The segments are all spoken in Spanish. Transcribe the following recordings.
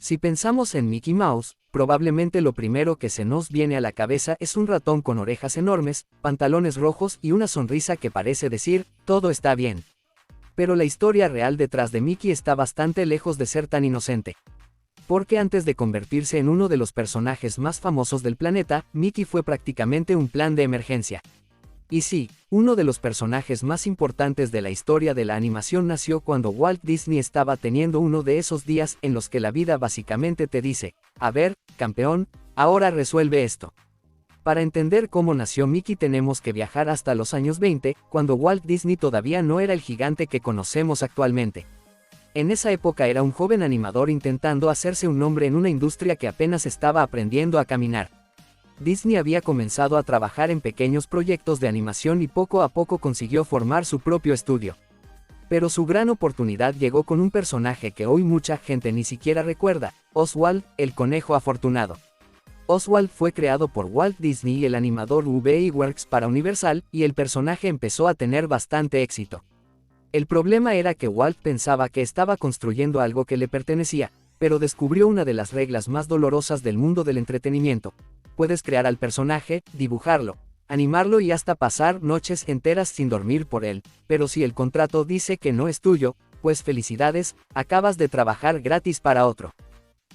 Si pensamos en Mickey Mouse, probablemente lo primero que se nos viene a la cabeza es un ratón con orejas enormes, pantalones rojos y una sonrisa que parece decir, todo está bien. Pero la historia real detrás de Mickey está bastante lejos de ser tan inocente. Porque antes de convertirse en uno de los personajes más famosos del planeta, Mickey fue prácticamente un plan de emergencia. Y sí, uno de los personajes más importantes de la historia de la animación nació cuando Walt Disney estaba teniendo uno de esos días en los que la vida básicamente te dice, a ver, campeón, ahora resuelve esto. Para entender cómo nació Mickey tenemos que viajar hasta los años 20, cuando Walt Disney todavía no era el gigante que conocemos actualmente. En esa época era un joven animador intentando hacerse un nombre en una industria que apenas estaba aprendiendo a caminar. Disney había comenzado a trabajar en pequeños proyectos de animación y poco a poco consiguió formar su propio estudio. Pero su gran oportunidad llegó con un personaje que hoy mucha gente ni siquiera recuerda, Oswald, el conejo afortunado. Oswald fue creado por Walt Disney y el animador Ub Iwerks para Universal, y el personaje empezó a tener bastante éxito. El problema era que Walt pensaba que estaba construyendo algo que le pertenecía, pero descubrió una de las reglas más dolorosas del mundo del entretenimiento. Puedes crear al personaje, dibujarlo, animarlo y hasta pasar noches enteras sin dormir por él, pero si el contrato dice que no es tuyo, pues felicidades, acabas de trabajar gratis para otro.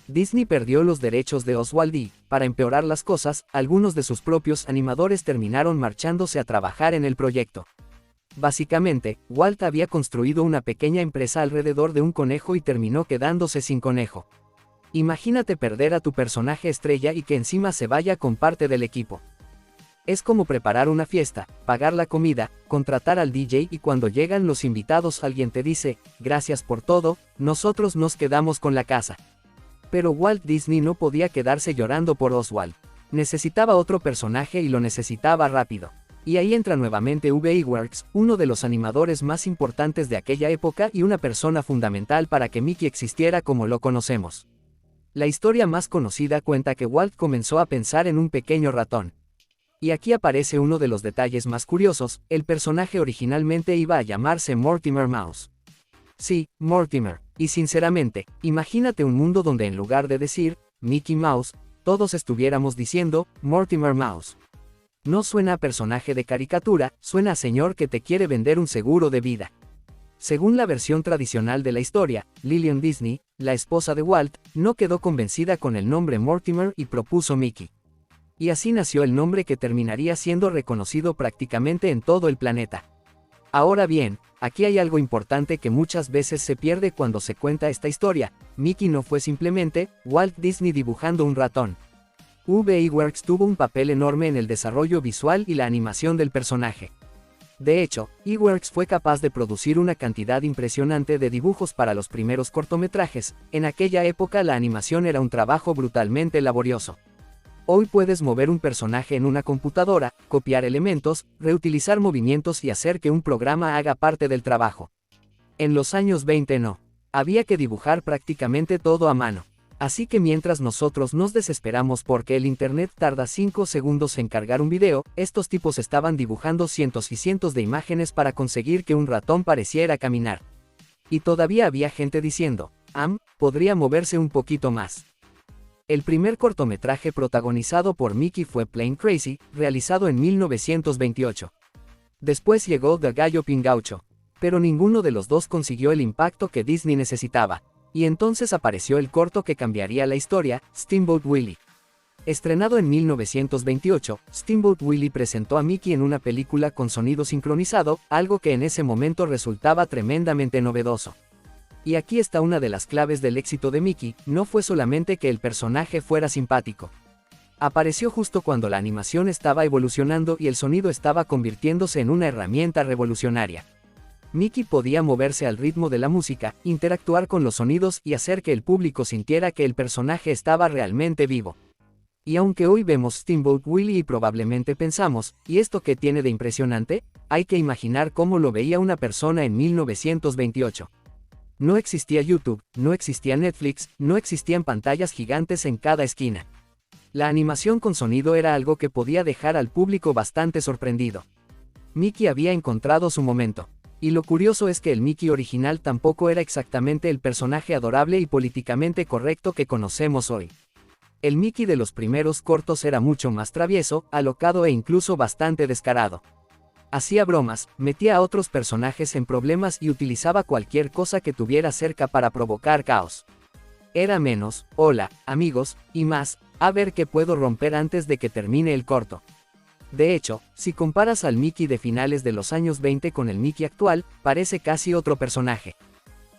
Disney perdió los derechos de Oswald y, para empeorar las cosas, algunos de sus propios animadores terminaron marchándose a trabajar en el proyecto. Básicamente, Walt había construido una pequeña empresa alrededor de un conejo y terminó quedándose sin conejo. Imagínate perder a tu personaje estrella y que encima se vaya con parte del equipo. Es como preparar una fiesta, pagar la comida, contratar al DJ y cuando llegan los invitados alguien te dice, gracias por todo, nosotros nos quedamos con la casa. Pero Walt Disney no podía quedarse llorando por Oswald. Necesitaba otro personaje y lo necesitaba rápido. Y ahí entra nuevamente Ub Iwerks, uno de los animadores más importantes de aquella época y una persona fundamental para que Mickey existiera como lo conocemos. La historia más conocida cuenta que Walt comenzó a pensar en un pequeño ratón. Y aquí aparece uno de los detalles más curiosos, el personaje originalmente iba a llamarse Mortimer Mouse. Sí, Mortimer, y sinceramente, imagínate un mundo donde en lugar de decir, Mickey Mouse, todos estuviéramos diciendo, Mortimer Mouse. No suena a personaje de caricatura, suena a señor que te quiere vender un seguro de vida. Según la versión tradicional de la historia, Lillian Disney, la esposa de Walt, no quedó convencida con el nombre Mortimer y propuso Mickey. Y así nació el nombre que terminaría siendo reconocido prácticamente en todo el planeta. Ahora bien, aquí hay algo importante que muchas veces se pierde cuando se cuenta esta historia. Mickey no fue simplemente Walt Disney dibujando un ratón. Ub Iwerks tuvo un papel enorme en el desarrollo visual y la animación del personaje. De hecho, Iwerks fue capaz de producir una cantidad impresionante de dibujos para los primeros cortometrajes. En aquella época la animación era un trabajo brutalmente laborioso. Hoy puedes mover un personaje en una computadora, copiar elementos, reutilizar movimientos y hacer que un programa haga parte del trabajo. En los años 20 no. Había que dibujar prácticamente todo a mano. Así que mientras nosotros nos desesperamos porque el internet tarda 5 segundos en cargar un video, estos tipos estaban dibujando cientos y cientos de imágenes para conseguir que un ratón pareciera caminar. Y todavía había gente diciendo, podría moverse un poquito más. El primer cortometraje protagonizado por Mickey fue Plain Crazy, realizado en 1928. Después llegó The Galloping Gaucho, pero ninguno de los dos consiguió el impacto que Disney necesitaba. Y entonces apareció el corto que cambiaría la historia, Steamboat Willie. Estrenado en 1928, Steamboat Willie presentó a Mickey en una película con sonido sincronizado, algo que en ese momento resultaba tremendamente novedoso. Y aquí está una de las claves del éxito de Mickey, no fue solamente que el personaje fuera simpático. Apareció justo cuando la animación estaba evolucionando y el sonido estaba convirtiéndose en una herramienta revolucionaria. Mickey podía moverse al ritmo de la música, interactuar con los sonidos y hacer que el público sintiera que el personaje estaba realmente vivo. Y aunque hoy vemos Steamboat Willie y probablemente pensamos, ¿y esto qué tiene de impresionante? Hay que imaginar cómo lo veía una persona en 1928. No existía YouTube, no existía Netflix, no existían pantallas gigantes en cada esquina. La animación con sonido era algo que podía dejar al público bastante sorprendido. Mickey había encontrado su momento. Y lo curioso es que el Mickey original tampoco era exactamente el personaje adorable y políticamente correcto que conocemos hoy. El Mickey de los primeros cortos era mucho más travieso, alocado e incluso bastante descarado. Hacía bromas, metía a otros personajes en problemas y utilizaba cualquier cosa que tuviera cerca para provocar caos. Era menos, hola, amigos, y más, a ver qué puedo romper antes de que termine el corto. De hecho, si comparas al Mickey de finales de los años 20 con el Mickey actual, parece casi otro personaje.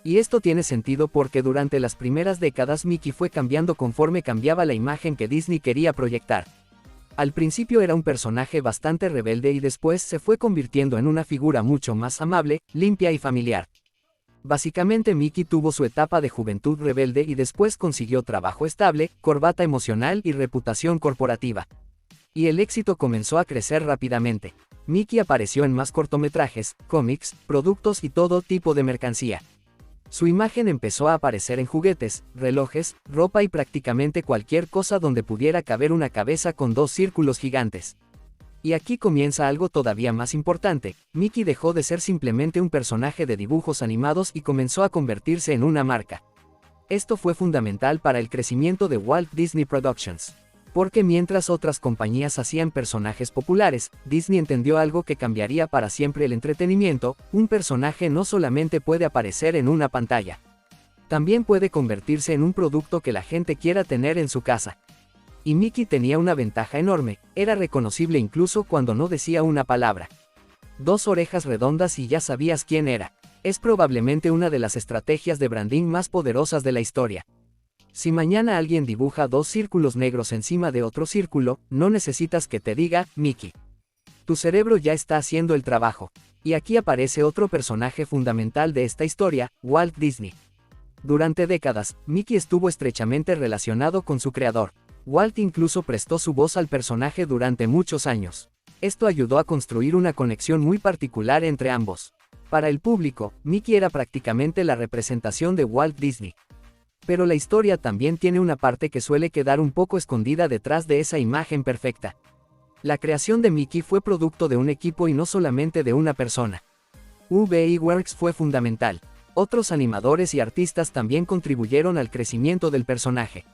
Y esto tiene sentido porque durante las primeras décadas Mickey fue cambiando conforme cambiaba la imagen que Disney quería proyectar. Al principio era un personaje bastante rebelde y después se fue convirtiendo en una figura mucho más amable, limpia y familiar. Básicamente Mickey tuvo su etapa de juventud rebelde y después consiguió trabajo estable, corbata emocional y reputación corporativa. Y el éxito comenzó a crecer rápidamente. Mickey apareció en más cortometrajes, cómics, productos y todo tipo de mercancía. Su imagen empezó a aparecer en juguetes, relojes, ropa y prácticamente cualquier cosa donde pudiera caber una cabeza con dos círculos gigantes. Y aquí comienza algo todavía más importante. Mickey dejó de ser simplemente un personaje de dibujos animados y comenzó a convertirse en una marca. Esto fue fundamental para el crecimiento de Walt Disney Productions. Porque mientras otras compañías hacían personajes populares, Disney entendió algo que cambiaría para siempre el entretenimiento: un personaje no solamente puede aparecer en una pantalla. También puede convertirse en un producto que la gente quiera tener en su casa. Y Mickey tenía una ventaja enorme, era reconocible incluso cuando no decía una palabra. Dos orejas redondas y ya sabías quién era. Es probablemente una de las estrategias de branding más poderosas de la historia. Si mañana alguien dibuja dos círculos negros encima de otro círculo, no necesitas que te diga, Mickey. Tu cerebro ya está haciendo el trabajo. Y aquí aparece otro personaje fundamental de esta historia, Walt Disney. Durante décadas, Mickey estuvo estrechamente relacionado con su creador. Walt incluso prestó su voz al personaje durante muchos años. Esto ayudó a construir una conexión muy particular entre ambos. Para el público, Mickey era prácticamente la representación de Walt Disney. Pero la historia también tiene una parte que suele quedar un poco escondida detrás de esa imagen perfecta. La creación de Mickey fue producto de un equipo y no solamente de una persona. UBI Works fue fundamental. Otros animadores y artistas también contribuyeron al crecimiento del personaje.